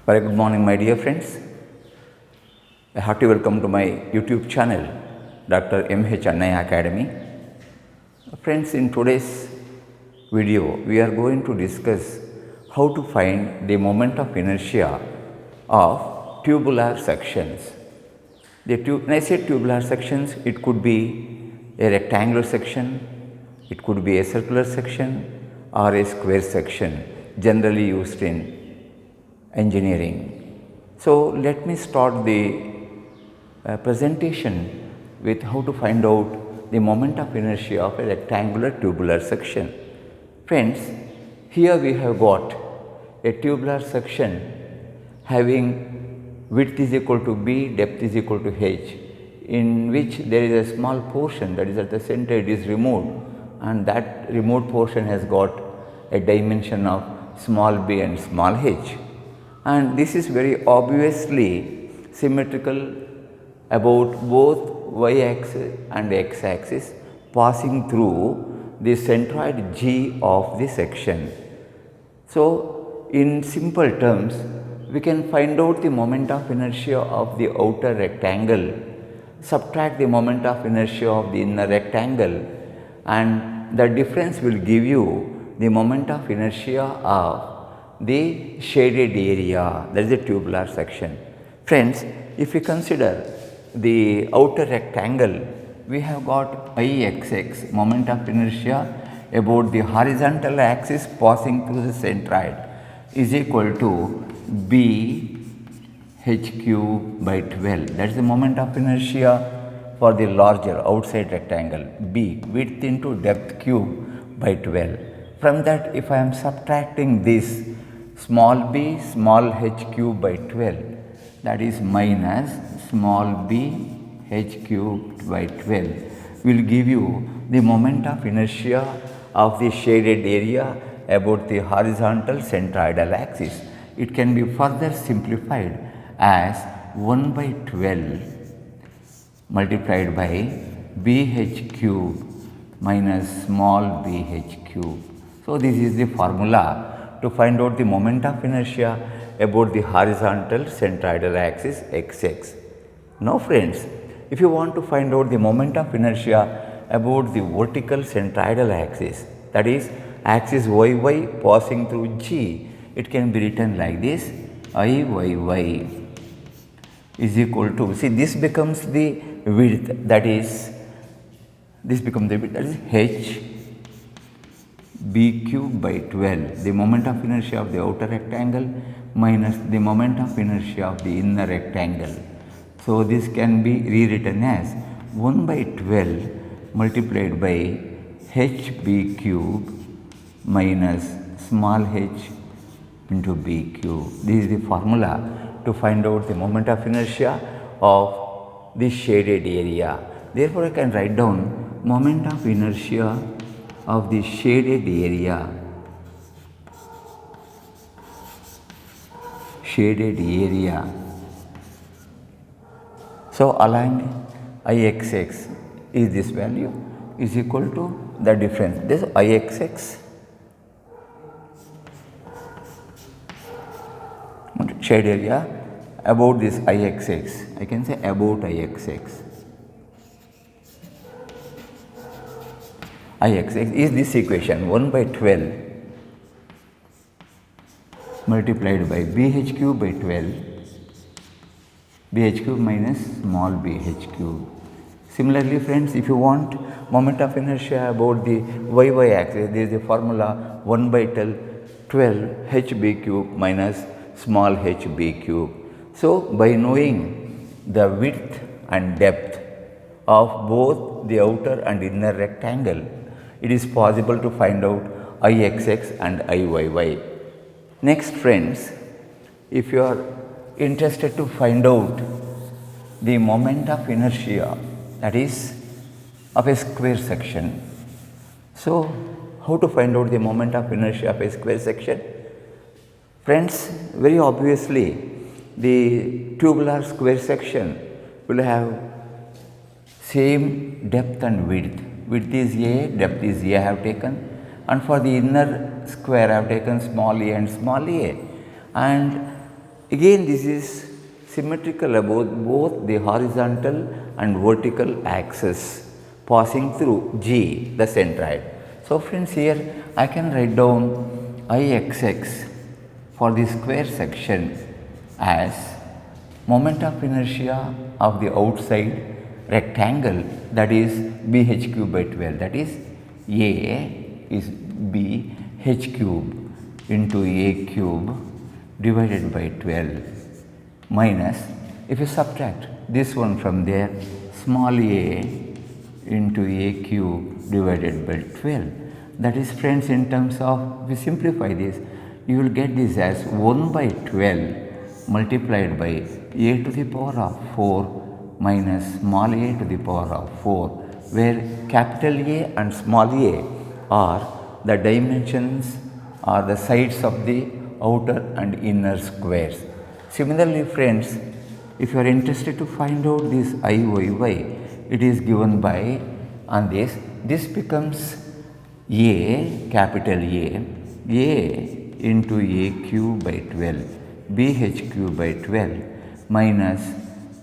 Very good morning, my dear friends. A hearty welcome to my YouTube channel, Dr. M.H. Annaya Academy. Friends, in today's video, we are going to discuss how to find the moment of inertia of tubular sections. When I say tubular sections, it could be a rectangular section, it could be a circular section or a square section, generally used in engineering. So, let me start the presentation with how to find out the moment of inertia of a rectangular tubular section. Friends, here we have got a tubular section having width is equal to b, depth is equal to h, in which there is a small portion that is at the center, it is removed, and that removed portion has got a dimension of small b and small h. And this is very obviously symmetrical about both y axis and x axis passing through the centroid G of the section. So, in simple terms, we can find out the moment of inertia of the outer rectangle, subtract the moment of inertia of the inner rectangle, and the difference will give you the moment of inertia of the shaded area, that is the tubular section. Friends, if we consider the outer rectangle, we have got Ixx, moment of inertia about the horizontal axis passing through the centroid, is equal to b h cube by 12. That is the moment of inertia for the larger outside rectangle, b, width into depth cube by 12. From that, if I am subtracting this small b small h cube by 12, that is minus small b h cubed by 12, will give you the moment of inertia of the shaded area about the horizontal centroidal axis. It can be further simplified as 1 by 12 multiplied by bh cube minus small bh cube. So, this is the formula to find out the moment of inertia about the horizontal centroidal axis xx. Now friends, if you want to find out the moment of inertia about the vertical centroidal axis, that is axis yy passing through G, it can be written like this: Iyy is equal to, see, this becomes the width, that is h b cube by 12, the moment of inertia of the outer rectangle minus the moment of inertia of the inner rectangle. So, this can be rewritten as 1 by 12 multiplied by h b cube minus small h into b cube. This is the formula to find out the moment of inertia of the shaded area. Therefore, I can write down moment of inertia of the shaded area, So, along Ixx is this value is equal to the difference, this Ixx shade area about this Ixx, I can say about Ixx. Ixx is this equation 1 by 12 multiplied by bh cube by 12, bh cube minus small bh cube. Similarly friends, if you want moment of inertia about the y axis, there is a formula 1 by 12 hb cube minus small hb cube. So, by knowing the width and depth of both the outer and inner rectangle, it is possible to find out Ixx and Iyy. Next friends, if you are interested to find out the moment of inertia, that is of a square section. So, how to find out the moment of inertia of a square section? Friends, very obviously the tubular square section will have same depth and width. Width is A, depth is A I have taken, and for the inner square I have taken small a and small a, and Again, this is symmetrical about both the horizontal and vertical axis passing through G, the centroid. So, friends, here I can write down Ixx for the square section as moment of inertia of the outside rectangle, that is bh cube by 12, that is A is b h cube into A cube divided by 12 minus, if you subtract this one from there, small a into A cube divided by 12. That is, friends, in terms of, if we simplify this, you will get this as 1 by 12 multiplied by A to the power of 4 minus small a to the power of 4, where capital A and small a are the dimensions or the sides of the outer and inner squares. Similarly, friends, if you are interested to find out this Iyy, it is given by, on this becomes A, capital A into A cube by 12, BH cube by 12 minus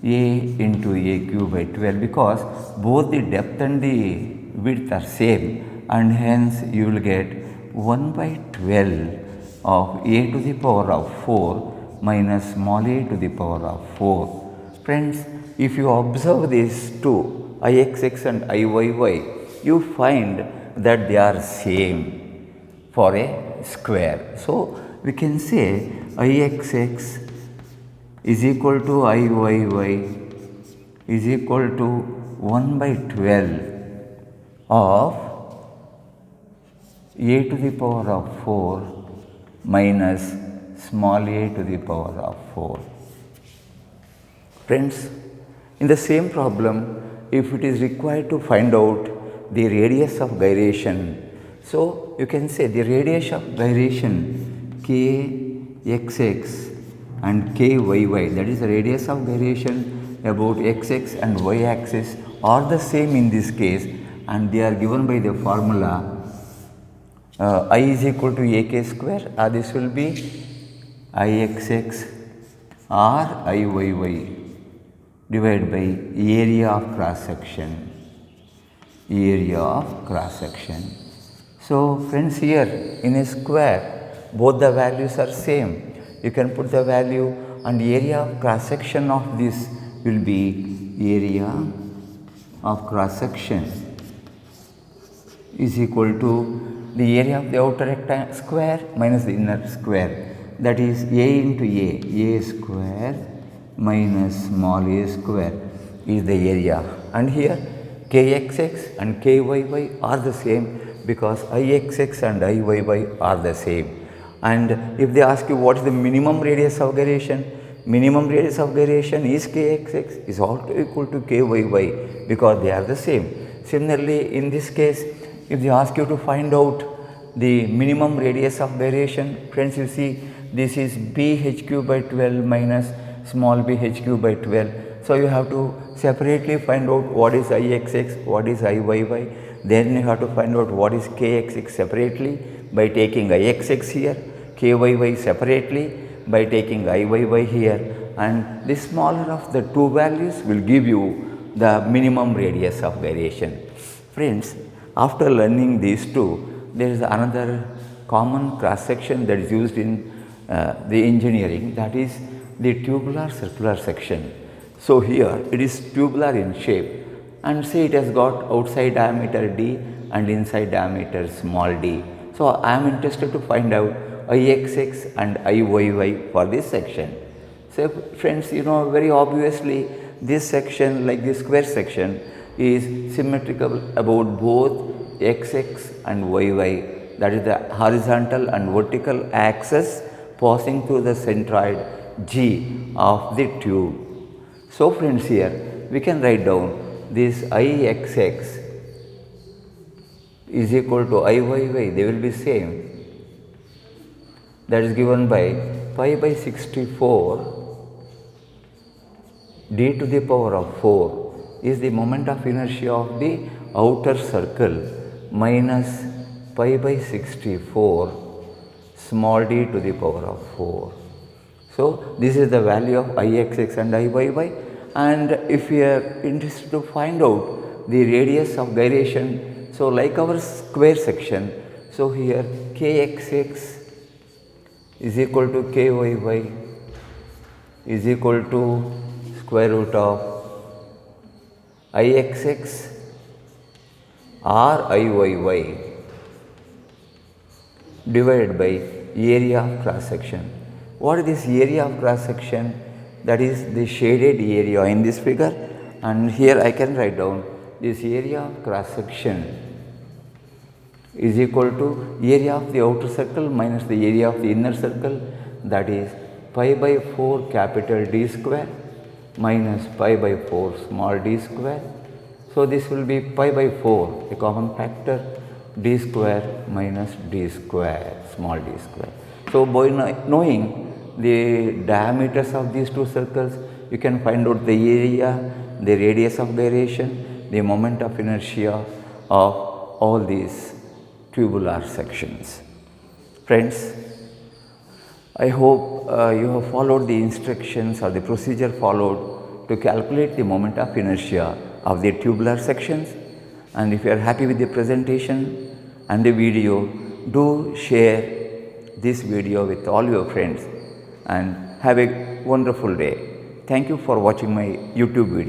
A into A cube by 12, because both the depth and the width are same, and hence you will get 1 by 12 of A to the power of 4 minus small a to the power of 4. Friends, if you observe these two, Ixx and Iyy, you find that they are same for a square. So, we can say Ixx is equal to Iyy is equal to 1 by 12 of A to the power of 4 minus small a to the power of 4. Friends, in the same problem, if it is required to find out the radius of gyration, so you can say the radius of gyration kxx and kyy, that is the radius of gyration about xx and y axis are the same in this case, and they are given by the formula I is equal to ak square, or this will be Ixx or Iyy divided by area of cross section, So, friends, here in a square both the values are same. You can put the value, and area of cross section of this will be area of cross section is equal to the area of the outer rectangle square minus the inner square, that is A into A square minus small a square is the area, and here kxx and kyy are the same because Ixx and Iyy are the same. And if they ask you what is the minimum radius of gyration, is kxx is also equal to kyy because they are the same. Similarly, in this case, if they ask you to find out the minimum radius of gyration, friends, you see this is bh cube by 12 minus small bh cube by 12. So, you have to separately find out what is Ixx, what is Iyy, then you have to find out what is kxx separately by taking Ixx here, kyy separately by taking Iyy here, and the smaller of the two values will give you the minimum radius of gyration. Friends, after learning these two, there is another common cross section that is used in the engineering, that is the tubular circular section. So, here it is tubular in shape, and say it has got outside diameter d and inside diameter small d. So, I am interested to find out Ixx and Iyy for this section. So, friends, you know, very obviously this section, like this square section, is symmetrical about both xx and yy, that is the horizontal and vertical axis passing through the centroid G of the tube. So, friends, here we can write down this Ixx is equal to Iyy, they will be same, that is given by pi by 64 d to the power of 4 is the moment of inertia of the outer circle minus pi by 64 small d to the power of 4. So this is the value of Ixx and Iyy, and if we are interested to find out the radius of gyration, so like our square section, so here Kxx is equal to Kyy is equal to square root of Ixx or Iyy divided by area of cross section. What is this area of cross section? That is the shaded area in this figure, and here I can write down this area of cross section is equal to area of the outer circle minus the area of the inner circle, that is pi by 4 capital D square minus pi by 4 small d square. So this will be pi by 4, a common factor, d square minus d square small d square. So by knowing the diameters of these two circles, you can find out the area, the radius of gyration, the moment of inertia of all these tubular sections. Friends, I hope you have followed the instructions or the procedure followed to calculate the moment of inertia of the tubular sections, and if you are happy with the presentation and the video, do share this video with all your friends and have a wonderful day. Thank you for watching my YouTube video.